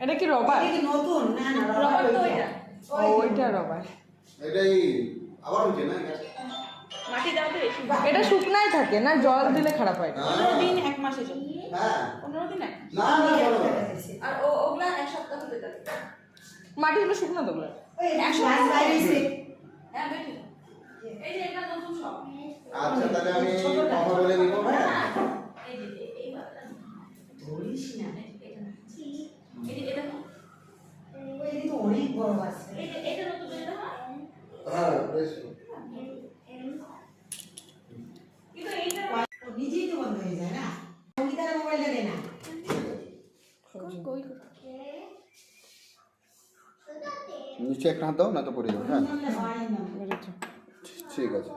এটা কি রবার? এটা কি নতুন? না না রবার তো এটা। ওইটা রবার। এটাই আবার হচ্ছে না মাটি দাও তো বেশি। এটা শুকনাই থাকে না, জল দিলে খারাপ হয়। 15 দিন 1 মাসে জন্য। হ্যাঁ 15 দিন না না বলো আর ওগুলা 1 সপ্তাহ হতে থাকে। মাটিগুলো শুকনো তো ওগুলো। ওই মাছ বাইরেছে। হ্যাঁ বেশি। এই যে এটা নতুন সব। আচ্ছা তাহলে আমি কথা বলে নিব হ্যাঁ এই যে এই বাটা। ধরিস না। এই যে এটা ওই দিন তো অনেক বড় আছে। এই যে এটা নতুন এটা হ্যাঁ বেশ কিন্তু এইটা নিজেই তো বন্ধ হয়ে যায় না। সঙ্গীতার মোবাইলটা দে না। নিচে একটা হাত দাও না তো পড়ে যাবে হ্যাঁ হয় না। ঠিক আছে